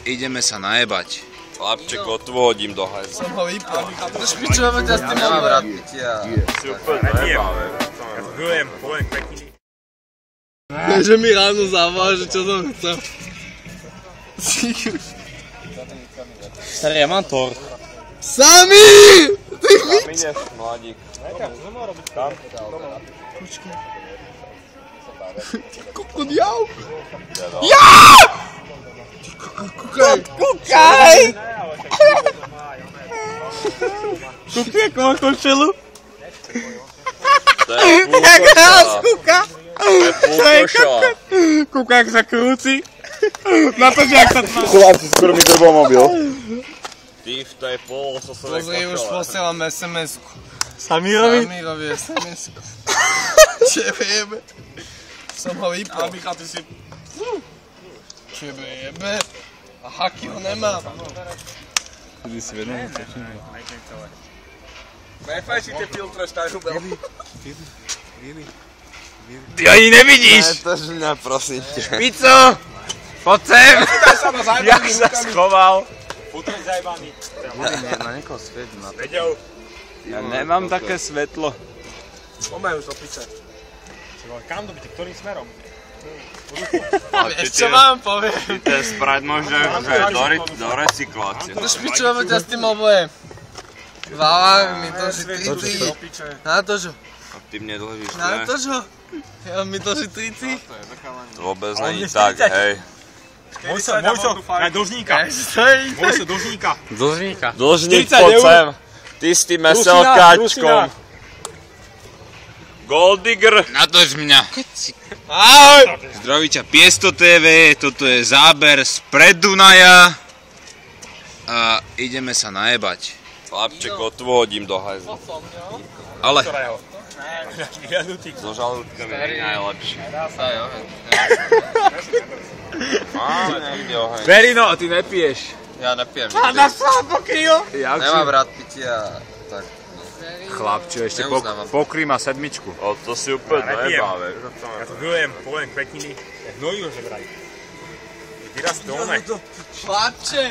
ideme sa najebať. Chlapček, odvodím do hajzla. Som ho vypol. To špičujeme ťa s tým obrat. Super, nebáve. Ja zbylujem, poviem pekný. Ne, že mi ráno zavolal, že čo som chcel. Starý, ja mám tor. Sami! Ty Tam ideš, mladík. Tam? kokot jau! Ja! Kukaj! Kúkaj! Kúkaj, ako má košelu. To je púkoša. To je púkoša. Kúkaj, ako sa krúci. Na to, že ak sa tmá. Chlapci, skoro mi to bol mobil. Ty, to je polososové Pozri, už posielam SMS-ku. Samírovi? Samírovi SMS-ku. Čebe jebe. Som ho vypol. Michal, ty si... Čebe jebe. A haky ho nemám. Ty si vedomý, Nechaj si tie filtre, starú belku. Ty ani nevidíš! To je mňa, prosím ťa. Pico! Poď sem! Jak sa schoval? Putrek zajebaný. Na niekoho svieti na to. Vedel. Ja nemám také svetlo. Pomajú to piče. Kam dobíte, ktorým smerom? Vieš čo vám poviem? To je sprať možno, že do recyklácie. To špičujeme ťa s tým oboje. Valák mi dlží 30. Na to, že? A ty mne dlžíš, Na ne? to, že? Ja mi dlží 30. Vôbec není tak, hej. Mojso, aj dlžníka. Mojso, dlžníka. Dlžníka. Dlžník, 40 poď eur. sem. Ty s tým SLKčkom. Goldigger. Natoč mňa. Ahoj! Zdraví ťa Piesto TV, toto je záber z Predunaja. A ideme sa najebať. Chlapček, odvodím do hajzla. Ale Ktorého? So žalúdkami je najlepšie. Niekde oheň. Verino, ty nepiješ. Ja nepijem. Na slabo kryjo. Nemám rád pitia. Tak. Chlapče, ešte Neuznávam. pokry má sedmičku. O, to si úplne Nepijem. nebáve. Ja to zbylujem, poviem pekný. Hnojú, že vraj. Ty raz to one. Chlapče,